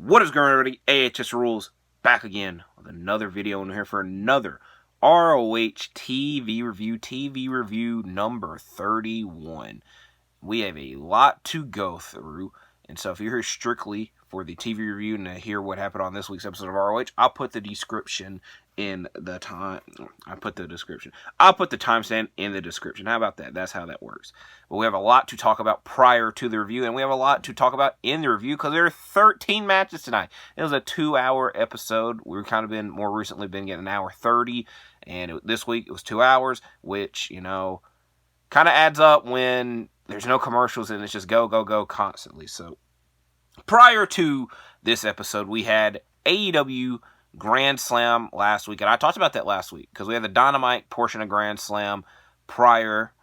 What is going on, everybody? AHS Rules back again with another video, and we're here for another ROH TV review number 31. We have a lot to go through, and so if you're here strictly for the TV review and to hear what happened on this week's episode of ROH, I'll put the description in the time. I'll put the timestamp in the description. How about that? That's how that works. But we have a lot to talk about prior to the review, and we have a lot to talk about in the review because there are 13 matches tonight. It was a 2-hour episode. We've kind of been more recently been getting an hour 30, and this week it was 2 hours, which, you know, kind of adds up when there's no commercials and it's just go, go, go constantly. So prior to this episode, we had AEW Grand Slam last week, and I talked about that last week because we had the Dynamite portion of Grand Slam prior,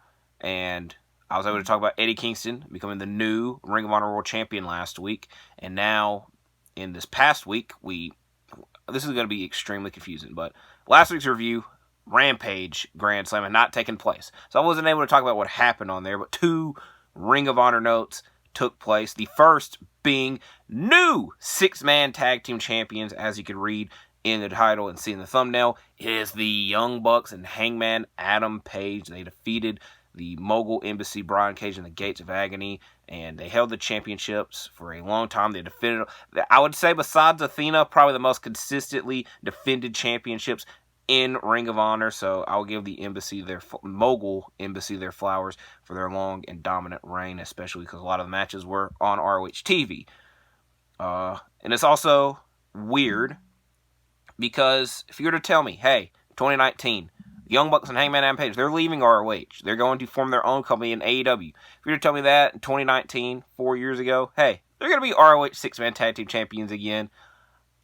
and I was able to talk about Eddie Kingston becoming the new Ring of Honor World Champion last week, and now in this past week, this is going to be extremely confusing, but last week's review, Rampage Grand Slam had not taken place, so I wasn't able to talk about what happened on there, but 2 Ring of Honor notes took place. The first being new 6-man tag team champions, as you can read in the title and see in the thumbnail. It is the Young Bucks and Hangman Adam Page. They defeated the Mogul Embassy, Brian Cage, in the Gates of Agony, and they held the championships for a long time. They defended, I would say, besides Athena, probably the most consistently defended championships in Ring of Honor, so I'll give the Mogul Embassy their flowers for their long and dominant reign, especially because a lot of the matches were on ROH TV. And it's also weird because if you were to tell me, hey, 2019, Young Bucks and Hangman Adam Page, they're leaving ROH. They're going to form their own company in AEW. If you were to tell me that in 2019, 4 years ago, hey, they're going to be ROH 6-man tag team champions again,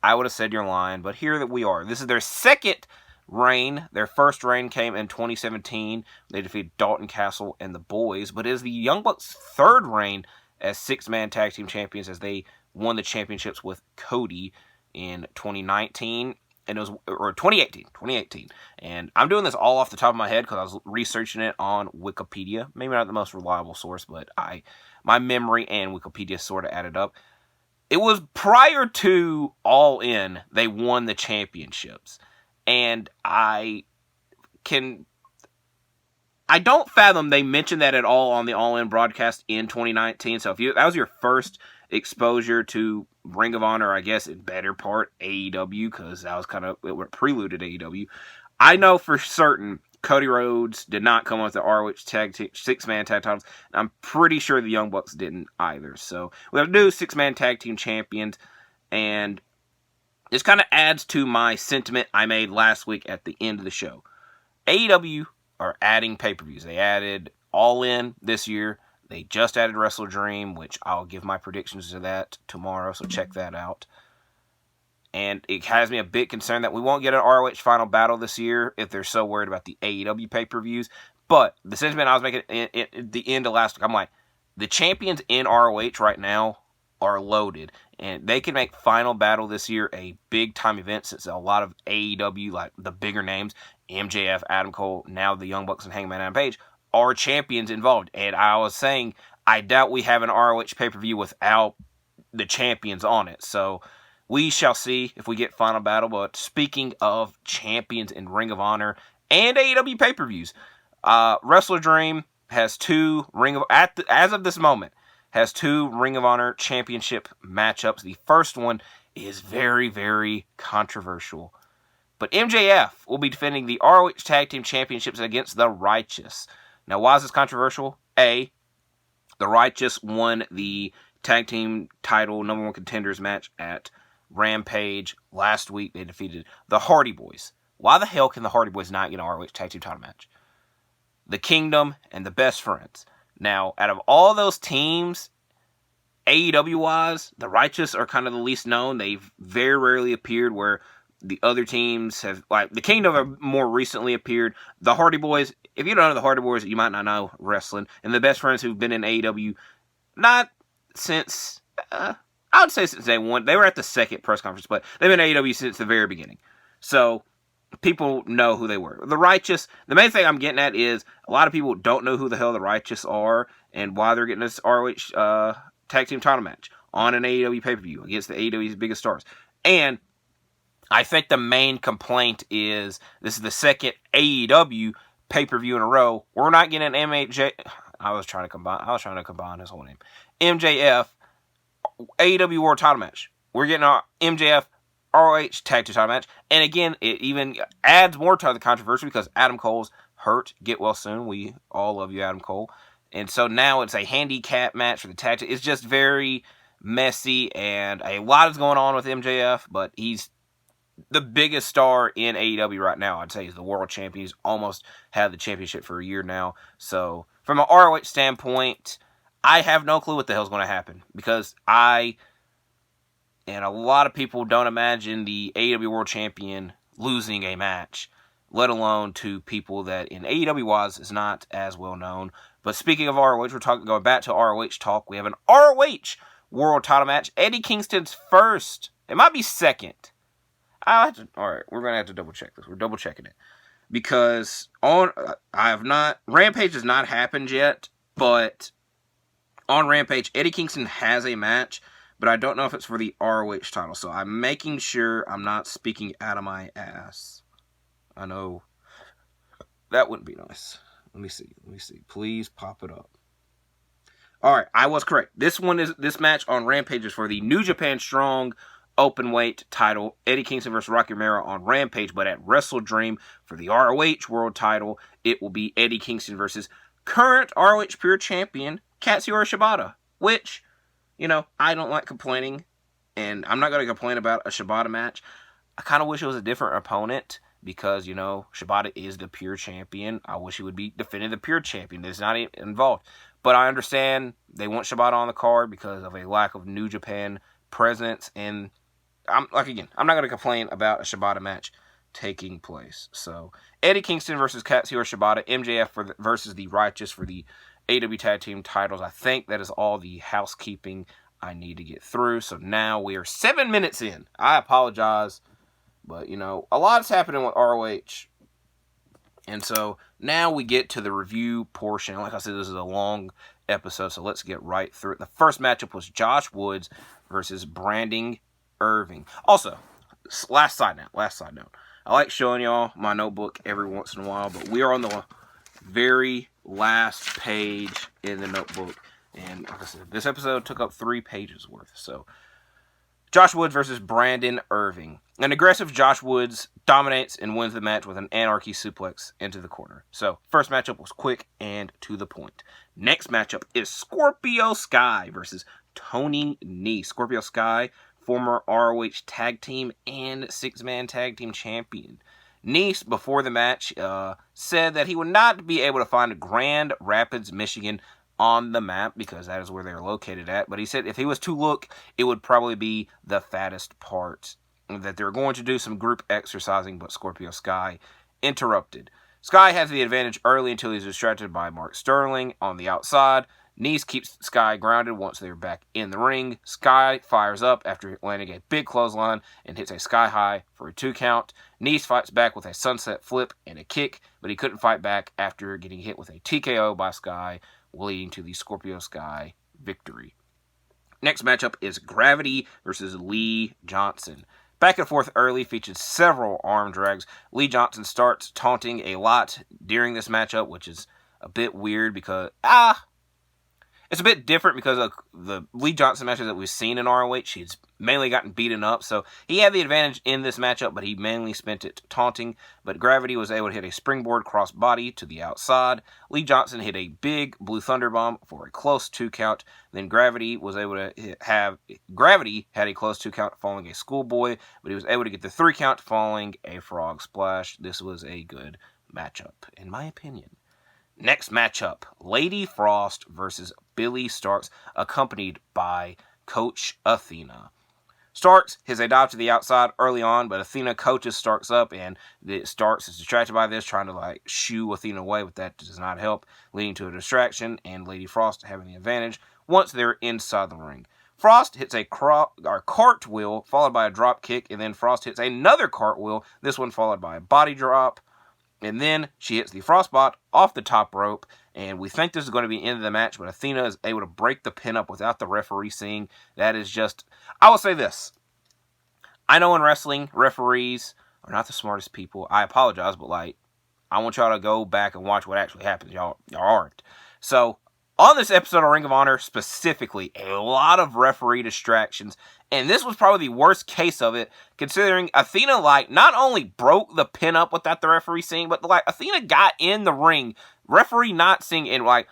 I would have said you're lying, but here that we are. This is their second reign. Their first reign came in 2017. They defeated Dalton Castle and the Boys, but it is the Young Bucks' third reign as 6-man tag team champions, as they won the championships with Cody in 2019, and it was, or 2018. And I'm doing this all off the top of my head because I was researching it on Wikipedia. Maybe not the most reliable source, but my memory and Wikipedia sort of added up. It was prior to All In, they won the championships. And I don't fathom they mentioned that at all on the All In broadcast in 2019. So if that was your first exposure to Ring of Honor, I guess in better part AEW, because that was kind of what preluded AEW. I know for certain Cody Rhodes did not come with the ROH 6-man tag titles. I'm pretty sure the Young Bucks didn't either. So we have new 6-man tag team champions, and this kind of adds to my sentiment I made last week at the end of the show. AEW are adding pay-per-views. They added All In this year. They just added WrestleDream, which I'll give my predictions to that tomorrow, so check that out. And it has me a bit concerned that we won't get an ROH Final Battle this year if they're so worried about the AEW pay-per-views. But the sentiment I was making at the end of last week, I'm like, the champions in ROH right now are loaded, and they can make Final Battle this year a big-time event, since a lot of AEW, like the bigger names, MJF, Adam Cole, now the Young Bucks and Hangman Adam Page, are champions involved. And I was saying, I doubt we have an ROH pay-per-view without the champions on it. So we shall see if we get Final Battle. But speaking of champions in Ring of Honor and AEW pay-per-views, WrestleDream has 2 as of this moment, has 2 Ring of Honor championship matchups. The first one is very, very controversial. But MJF will be defending the ROH Tag Team Championships against The Righteous. Now, why is this controversial? A, The Righteous won the Tag Team title number 1 contenders match at Rampage last week. They defeated the Hardy Boys. Why the hell can the Hardy Boys not get an ROH Tag Team title match? The Kingdom and the Best Friends. Now, out of all those teams, AEW-wise, the Righteous are kind of the least known. They've very rarely appeared where the other teams have, like, the Kingdom have more recently appeared. The Hardy Boys, if you don't know the Hardy Boys, you might not know wrestling. And the Best Friends who've been in AEW, not since, I would say since day one. They were at the second press conference, but they've been in AEW since the very beginning. So people know who they were. The Righteous, the main thing I'm getting at is a lot of people don't know who the hell the Righteous are and why they're getting this ROH tag team title match. on an AEW pay-per-view against the AEW's biggest stars. And I think the main complaint is this is the second AEW pay-per-view in a row. We're not getting an MJ. I was trying to combine his whole name. MJF AEW World Title Match. We're getting our MJF ROH Tag Team Title Match. And again, it even adds more to the controversy because Adam Cole's hurt. Get well soon. We all love you, Adam Cole. And so now it's a handicap match for the tag team. It's just very messy, and a lot is going on with MJF, but he's the biggest star in AEW right now. I'd say he's the world champion. He's almost had the championship for a year now. So from an ROH standpoint, I have no clue what the hell's going to happen, because and a lot of people don't imagine the AEW world champion losing a match, let alone to people that in AEW wise is not as well known. But speaking of ROH, going back to ROH talk. We have an ROH World Title Match. Eddie Kingston's first. It might be second. Alright, we're going to have to double check this. We're double checking it. Because Rampage has not happened yet, but on Rampage, Eddie Kingston has a match, but I don't know if it's for the ROH title. So I'm making sure I'm not speaking out of my ass. I know that wouldn't be nice. Let me see. Please pop it up. Alright, I was correct. This match on Rampage is for the New Japan Strong Openweight title. Eddie Kingston versus Rocky Romero on Rampage, but at WrestleDream for the ROH World title, it will be Eddie Kingston versus current ROH Pure Champion Katsuyori Shibata, which, I don't like complaining, and I'm not going to complain about a Shibata match. I kind of wish it was a different opponent, because, Shibata is the Pure Champion. I wish he would be defending the Pure Champion. That's not involved. But I understand they want Shibata on the card because of a lack of New Japan presence. And I'm not going to complain about a Shibata match taking place. So, Eddie Kingston versus Katsuyori Shibata. MJF versus The Righteous for the AEW Tag Team titles. I think that is all the housekeeping I need to get through. So now we are 7 minutes in. I apologize. But, a lot's happening with ROH. And so now we get to the review portion. Like I said, this is a long episode, so let's get right through it. The first matchup was Josh Woods versus Brandon Irving. Also, last side note. I like showing y'all my notebook every once in a while, but we are on the very last page in the notebook. And like I said, this episode took up 3 pages worth. So, Josh Woods versus Brandon Irving. An aggressive Josh Woods dominates and wins the match with an Anarchy suplex into the corner. So, first matchup was quick and to the point. Next matchup is Scorpio Sky versus Tony Nese. Scorpio Sky, former ROH Tag Team and 6-Man Tag Team Champion. Nese, before the match, said that he would not be able to find Grand Rapids, Michigan on the map, because that is where they're located at. But he said if he was to look, it would probably be the fattest part. That they're going to do some group exercising, but Scorpio Sky interrupted. Sky has the advantage early until he's distracted by Mark Sterling on the outside. Nese keeps Sky grounded once they're back in the ring. Sky fires up after landing a big clothesline and hits a Sky High for a 2 count. Nese fights back with a sunset flip and a kick, but he couldn't fight back after getting hit with a TKO by Sky, leading to the Scorpio Sky victory. Next matchup is Gravity versus Lee Johnson. Back and forth early, featured several arm drags. Lee Johnson starts taunting a lot during this matchup, which is a bit weird because, it's a bit different because of the Lee Johnson matches that we've seen in ROH. He's mainly gotten beaten up, so he had the advantage in this matchup, but he mainly spent it taunting. But Gravity was able to hit a springboard crossbody to the outside. Lee Johnson hit a big Blue Thunder Bomb for a close 2 count. Then Gravity had a close 2 count following a Schoolboy, but he was able to get the 3 count following a Frog Splash. This was a good matchup, in my opinion. Next matchup, Lady Frost versus Billy Starks, accompanied by Coach Athena. Starks has a dive to the outside early on, but Athena coaches Starks up, and Starks is distracted by this, trying to shoo Athena away, but that does not help, leading to a distraction, and Lady Frost having the advantage once they're inside the ring. Frost hits a cartwheel, followed by a drop kick, and then Frost hits another cartwheel, this one followed by a body drop. And then she hits the frostbot off the top rope, and we think this is going to be the end of the match, but Athena is able to break the pin up without the referee seeing. That is just... I will say this. I know in wrestling, referees are not the smartest people. I apologize, but I want y'all to go back and watch what actually happens. Y'all aren't. So, on this episode of Ring of Honor specifically, a lot of referee distractions, and this was probably the worst case of it, considering Athena, not only broke the pin up without the referee seeing, but, Athena got in the ring, referee not seeing, and,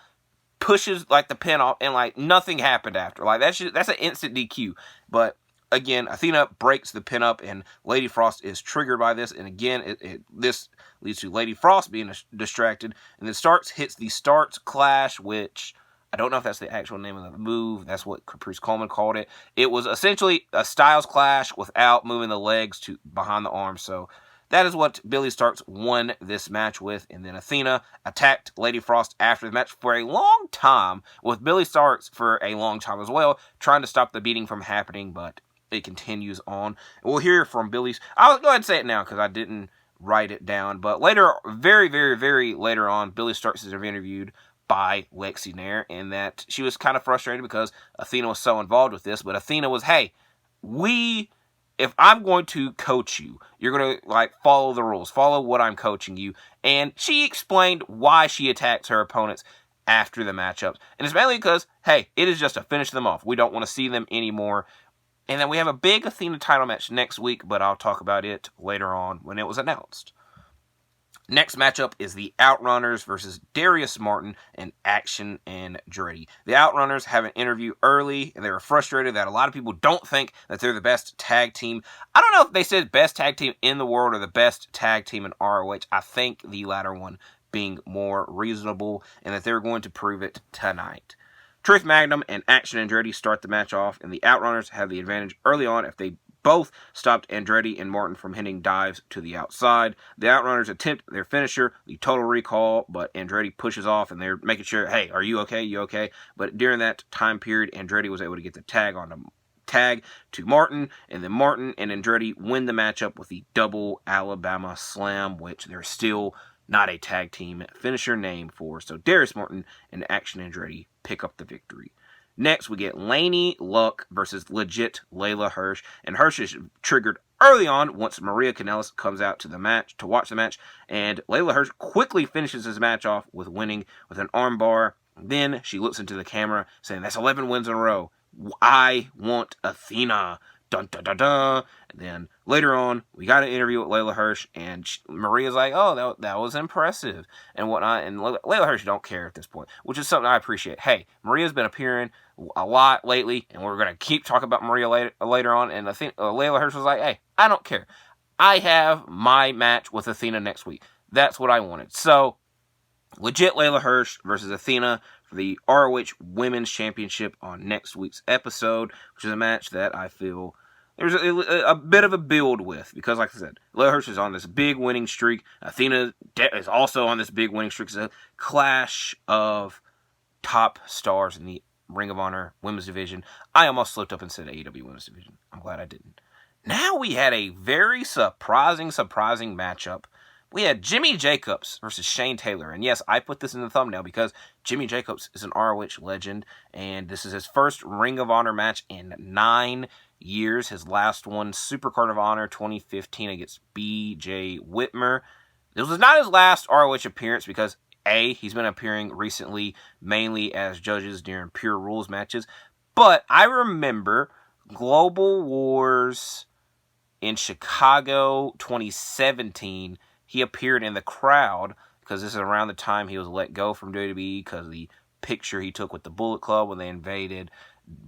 pushes, the pin off, and, nothing happened after. That's an instant DQ. But, again, Athena breaks the pin up, and Lady Frost is triggered by this, and again, this leads to Lady Frost being distracted, and then Starks hits the Starks Clash, which I don't know if that's the actual name of the move. That's what Caprice Coleman called it. It was essentially a Styles Clash without moving the legs to behind the arms, so that is what Billie Starkz won this match with, and then Athena attacked Lady Frost after the match for a long time, with Billie Starkz for a long time as well, trying to stop the beating from happening, but it continues on. We'll hear from Billie's... I'll go ahead and say it now, because I didn't write it down, but later, very, very, very later on, Billie Starkz is interviewed by Lexi Nair, and that she was kind of frustrated because Athena was so involved with this, but Athena was, hey, if I'm going to coach you, you're going to, follow the rules, follow what I'm coaching you, and she explained why she attacks her opponents after the matchups, and it's mainly because, hey, it is just to finish them off. We don't want to see them anymore. And then we have a big Athena title match next week, but I'll talk about it later on when it was announced. Next matchup is the Outrunners versus Darius Martin and Action Andretti. The Outrunners have an interview early, and they were frustrated that a lot of people don't think that they're the best tag team. I don't know if they said best tag team in the world or the best tag team in ROH. I think the latter one being more reasonable, and that they're going to prove it tonight. Truth Magnum and Action Andretti start the match off, and the Outrunners have the advantage early on if they both stopped Andretti and Martin from hitting dives to the outside. The Outrunners attempt their finisher, the Total Recall, but Andretti pushes off, and they're making sure, hey, are you okay? You okay? But during that time period, Andretti was able to get the tag to Martin, and then Martin and Andretti win the matchup with the double Alabama Slam, which they're still not a tag team finisher name for. So Darius Martin and Action Andretti pick up the victory. Next, we get Laney Luck versus legit Layla Hirsch, and Hirsch is triggered early on once Maria Kanellis comes out to the match to watch the match, and Layla Hirsch quickly finishes his match off with winning with an armbar. Then she looks into the camera saying, "That's 11 wins in a row. I want Athena." Dun, dun, dun, dun. And then later on, we got an interview with Layla Hirsch, and Maria's like, "Oh, that was impressive," and whatnot. And Layla Hirsch don't care at this point, which is something I appreciate. Hey, Maria's been appearing a lot lately, and we're going to keep talking about Maria later on. And I think Layla Hirsch was like, "Hey, I don't care. I have my match with Athena next week. That's what I wanted." So, legit Layla Hirsch versus Athena for the ROH Women's Championship on next week's episode, which is a match that I feel there's a bit of a build with, because like I said, Layla Hirsch is on this big winning streak. Athena is also on this big winning streak. It's a clash of top stars in the Ring of Honor Women's Division. I almost slipped up and said AEW Women's Division. I'm glad I didn't. Now we had a very surprising matchup. We had Jimmy Jacobs versus Shane Taylor. And yes, I put this in the thumbnail because Jimmy Jacobs is an ROH legend, and this is his first Ring of Honor match in 9 years. His last one, Supercard of Honor 2015 against B.J. Whitmer. This was not his last ROH appearance because, A, he's been appearing recently mainly as judges during Pure Rules matches. But I remember Global Wars in Chicago 2017, he appeared in the crowd because this is around the time he was let go from WWE because of the picture he took with the Bullet Club when they invaded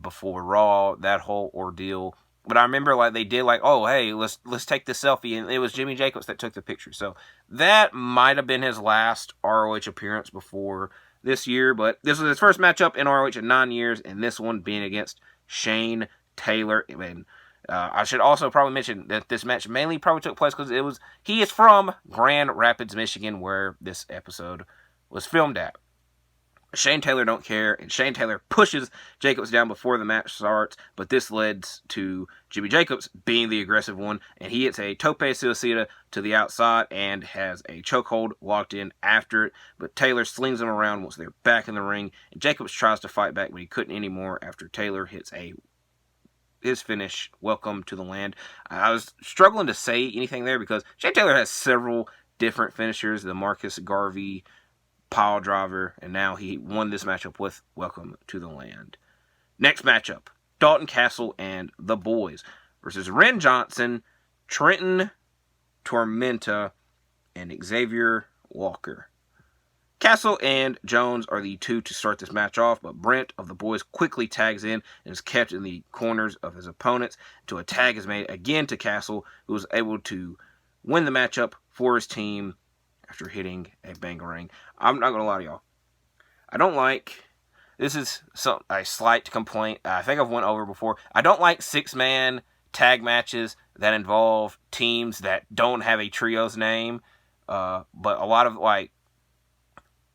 before Raw, that whole ordeal. But I remember they did oh, hey, let's take this selfie, and it was Jimmy Jacobs that took the picture. So that might have been his last ROH appearance before this year, but this was his first matchup in ROH in 9 years, and this one being against Shane Taylor. And I should also probably mention that this match mainly probably took place because he is from Grand Rapids, Michigan, where this episode was filmed at. Shane Taylor don't care, and Shane Taylor pushes Jacobs down before the match starts, but this led to Jimmy Jacobs being the aggressive one, and he hits a tope suicida to the outside and has a chokehold locked in after it, but Taylor slings him around once they're back in the ring, and Jacobs tries to fight back, but he couldn't anymore after Taylor hits his finish, Welcome to the Land. I was struggling to say anything there because Shane Taylor has several different finishers, the Marcus Garvey pile driver, and now he won this matchup with Welcome to the Land. Next matchup, Dalton Castle and the Boys versus Ren Johnson, Trenton Tormenta, and Xavier Walker. Castle and Jones are the two to start this match off, but Brent of the Boys quickly tags in and is kept in the corners of his opponents until a tag is made again to Castle, who was able to win the matchup for his team after hitting a bangarang. I'm not going to lie to y'all. I don't like, this is a slight complaint I think I've went over before. I don't like 6-man tag matches that involve teams that don't have a trio's name. But a lot of ROH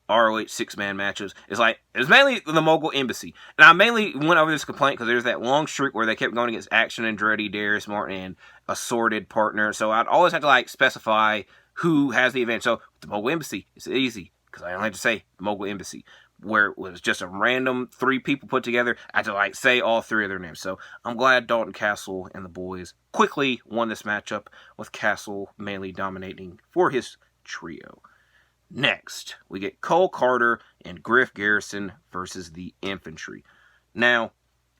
6-man matches it's mainly the Mogul Embassy. And I mainly went over this complaint because there's that long streak where they kept going against Action Andretti, Darius Martin, and Assorted Partner. So I'd always have to specify who has the advantage. So the Mogul Embassy, it's easy because I don't have to say the Mogul Embassy, where it was just a random 3 people put together. I had to say all 3 of their names. So I'm glad Dalton Castle and the Boys quickly won this matchup, with Castle mainly dominating for his trio. Next, we get Cole Carter and Griff Garrison versus the Infantry. Now,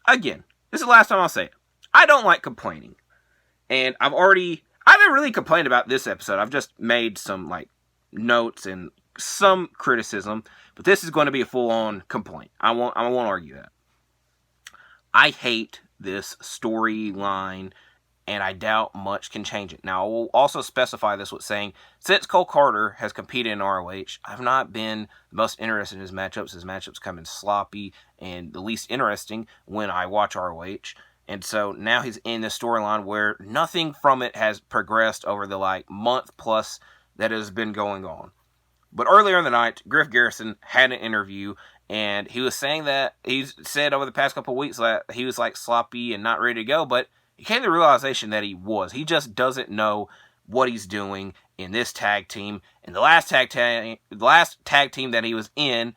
again, this is the last time I'll say it. I don't like complaining. And I haven't really complained about this episode. I've just made some notes and some criticism, but this is going to be a full-on complaint. I won't argue that. I hate this storyline, and I doubt much can change it. Now, I will also specify this with saying, since Cole Carter has competed in ROH, I've not been the most interested in his matchups. His matchups come in sloppy and the least interesting when I watch ROH. And so now he's in this storyline where nothing from it has progressed over the month plus that has been going on. But earlier in the night, Griff Garrison had an interview, and he was saying that he's said over the past couple of weeks that he was sloppy and not ready to go, but he came to the realization that he was. He just doesn't know what he's doing in this tag team. And the last tag team that he was in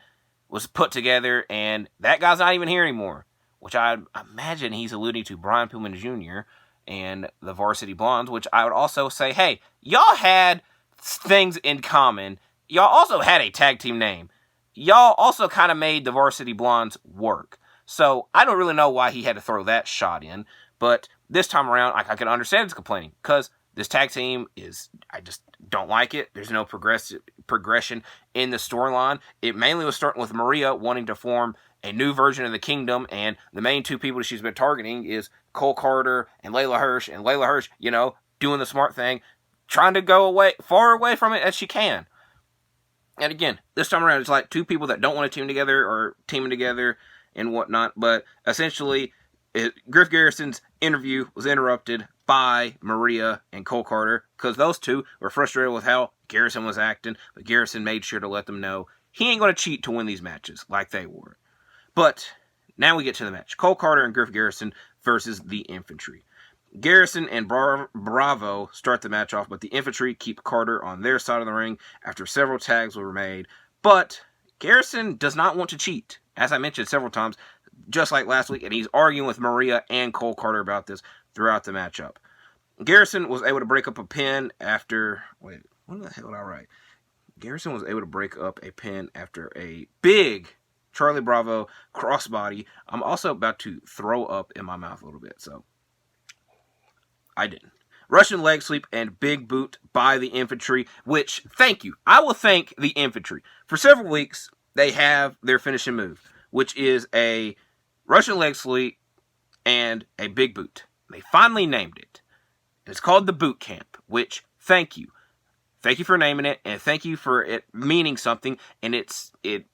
was put together, and that guy's not even here anymore, which I imagine he's alluding to Brian Pillman Jr. and the Varsity Blondes, which I would also say, hey, y'all had things in common. Y'all also had a tag team name. Y'all also kind of made the Varsity Blondes work. So I don't really know why he had to throw that shot in, but this time around, I can understand his complaining, because this tag team I just don't like it. There's no progression in the storyline. It mainly was starting with Maria wanting to form a new version of the Kingdom, and the main 2 people that she's been targeting is Cole Carter and Layla Hirsch, doing the smart thing, trying to go far away from it as she can. And again, this time around, it's 2 people that don't want to team together or teaming together and whatnot, but essentially, Griff Garrison's interview was interrupted by Maria and Cole Carter because those 2 were frustrated with how Garrison was acting, but Garrison made sure to let them know he ain't going to cheat to win these matches like they were. But now we get to the match. Cole Carter and Griff Garrison versus the Infantry. Garrison and Bravo start the match off, but the Infantry keep Carter on their side of the ring after several tags were made. But Garrison does not want to cheat, as I mentioned several times, just like last week, and he's arguing with Maria and Cole Carter about this throughout the matchup. Garrison was able to break up a pin after... Wait, what the hell did I write? Garrison was able to break up a pin after a big Charlie Bravo crossbody. I'm also about to throw up in my mouth a little bit, so I didn't. Russian leg sweep and big boot by the Infantry, which, thank you. I will thank the Infantry. For several weeks, they have their finishing move, which is a Russian leg sweep and a big boot. They finally named it. It's called the Boot Camp, which, thank you. Thank you for naming it, and thank you for it meaning something, and it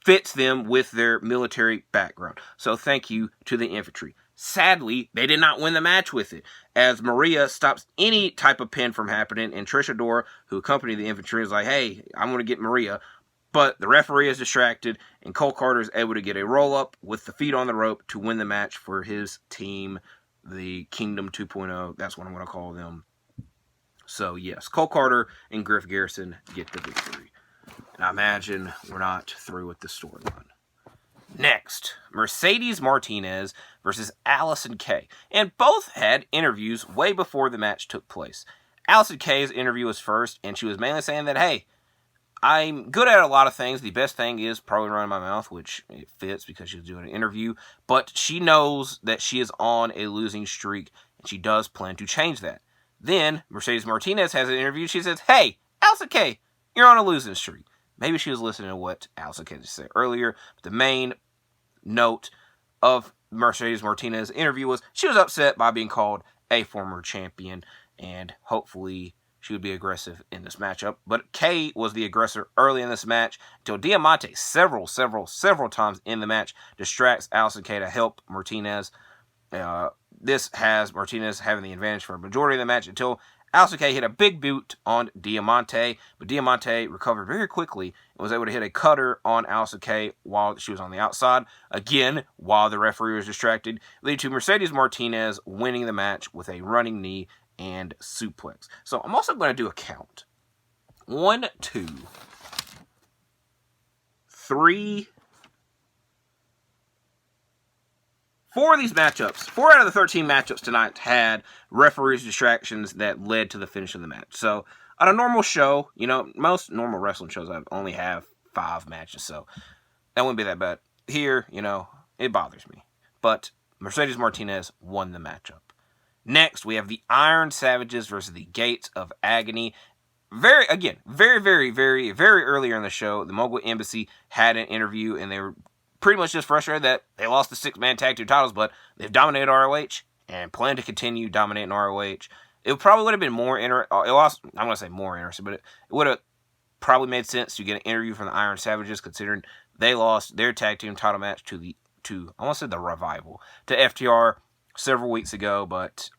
fits them with their military background. So thank you to the Infantry. Sadly, they did not win the match with it, as Maria stops any type of pin from happening, and Trish Adora, who accompanied the Infantry, is like, hey, I'm going to get Maria. But the referee is distracted, and Cole Carter is able to get a roll-up with the feet on the rope to win the match for his team, the Kingdom 2.0. That's what I'm going to call them. So, yes, Cole Carter and Griff Garrison get the victory. And I imagine we're not through with the storyline. Next, Mercedes Martinez versus Allison Kay. And both had interviews way before the match took place. Allison Kay's interview was first, and she was mainly saying that, hey, I'm good at a lot of things. The best thing is probably running my mouth, which it fits because she was doing an interview. But she knows that she is on a losing streak, and she does plan to change that. Then, Mercedes Martinez has an interview. She says, hey, Allison Kay, you're on a losing streak. Maybe she was listening to what Allison Kay said earlier. But the main note of Mercedes Martinez's interview was she was upset by being called a former champion, and hopefully she would be aggressive in this matchup. But Kay was the aggressor early in this match until Diamante several times in the match distracts Allison Kay to help Martinez. This has Martinez having the advantage for a majority of the match until Allison Kay hit a big boot on Diamante, but Diamante recovered very quickly and was able to hit a cutter on Allison Kay while she was on the outside, again, while the referee was distracted, leading to Mercedes Martinez winning the match with a running knee and suplex. So I'm also going to do a count. 1, 2, 3, 4 of these matchups, 4 out of the 13 matchups tonight had referees distractions that led to the finish of the match. So on a normal show, most normal wrestling shows only have 5 matches, so that wouldn't be that bad. Here, it bothers me. But Mercedes Martinez won the matchup. Next, we have the Iron Savages versus the Gates of Agony. Very earlier in the show, the Mogul Embassy had an interview, and they were pretty much just frustrated that they lost the 6-man tag team titles, but they've dominated ROH and plan to continue dominating ROH. It probably would have been more interesting. I'm going to say more interesting, but it would have probably made sense to get an interview from the Iron Savages, considering they lost their tag team title match to I want to say the Revival, to FTR several weeks ago, but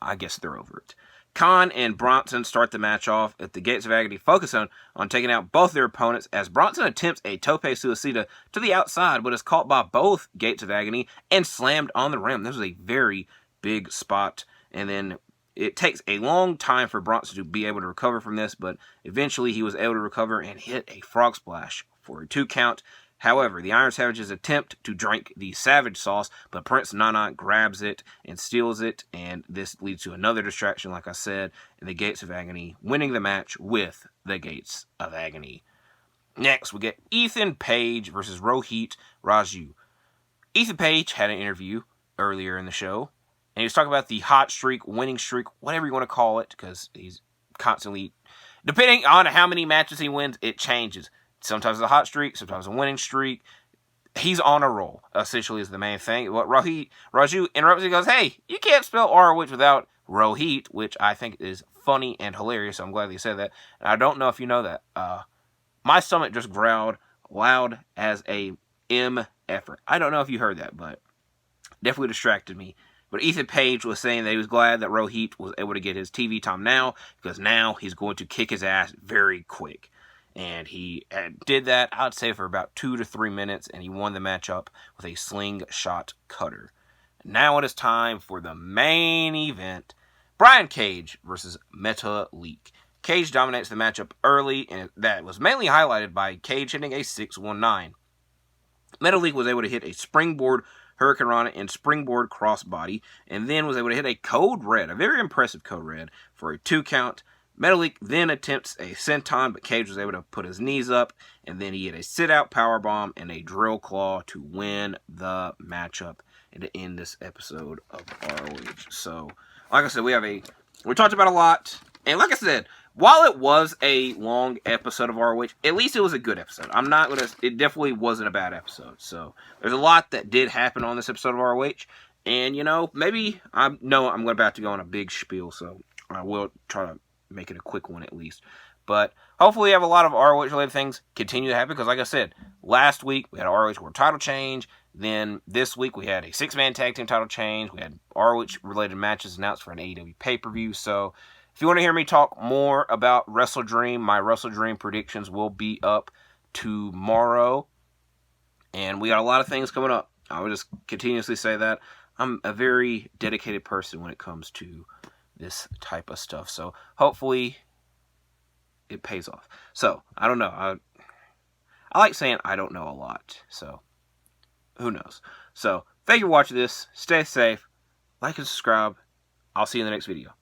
I guess they're over it. Khan and Bronson start the match off at the Gates of Agony, focus on taking out both their opponents as Bronson attempts a tope suicida to the outside, but is caught by both Gates of Agony and slammed on the rim. This was a very big spot, and then it takes a long time for Bronson to be able to recover from this, but eventually he was able to recover and hit a frog splash for a 2 count. However, the Iron Savages attempt to drink the Savage Sauce, but Prince Nana grabs it and steals it, and this leads to another distraction, like I said, and the Gates of Agony winning the match with the Gates of Agony. Next, we get Ethan Page versus Rohit Raju. Ethan Page had an interview earlier in the show, and he was talking about the hot streak, winning streak, whatever you want to call it, because he's constantly, depending on how many matches he wins, it changes. Sometimes it's a hot streak, sometimes a winning streak. He's on a roll, essentially, is the main thing. But Raju interrupts and goes, hey, you can't spell ROH without Rohit, which I think is funny and hilarious, so I'm glad he said that. And I don't know if you know that. My stomach just growled loud as a M effort. I don't know if you heard that, but definitely distracted me. But Ethan Page was saying that he was glad that Rohit was able to get his TV time now, because now he's going to kick his ass very quick. And he did that, I'd say, for about 2 to 3 minutes, and he won the matchup with a slingshot cutter. Now it is time for the main event. Brian Cage versus Meta Leak. Cage dominates the matchup early, and that was mainly highlighted by Cage hitting a 619. Meta Leak was able to hit a springboard Hurricane Rana and springboard crossbody, and then was able to hit a Code Red, a very impressive Code Red, for a 2 count. Metalik then attempts a senton, but Cage was able to put his knees up, and then he hit a sit-out powerbomb and a drill claw to win the matchup and to end this episode of ROH. So, like I said, we talked about a lot, and like I said, while it was a long episode of ROH, at least it was a good episode. It definitely wasn't a bad episode. So, there's a lot that did happen on this episode of ROH, and, maybe, I'm about to go on a big spiel, so I will try to make it a quick one at least. But hopefully we have a lot of ROH related things continue to happen, because like I said, last week we had a ROH World Title change, then this week we had a 6-man tag team title change, we had ROH related matches announced for an AEW pay-per-view. So if you want to hear me talk more about WrestleDream, my WrestleDream predictions will be up tomorrow. And we got a lot of things coming up. I would just continuously say that. I'm a very dedicated person when it comes to this type of stuff. So hopefully it pays off. So, I don't know. I like saying I don't know a lot. So, who knows? So, thank you for watching this. Stay safe. Like and subscribe. I'll see you in the next video.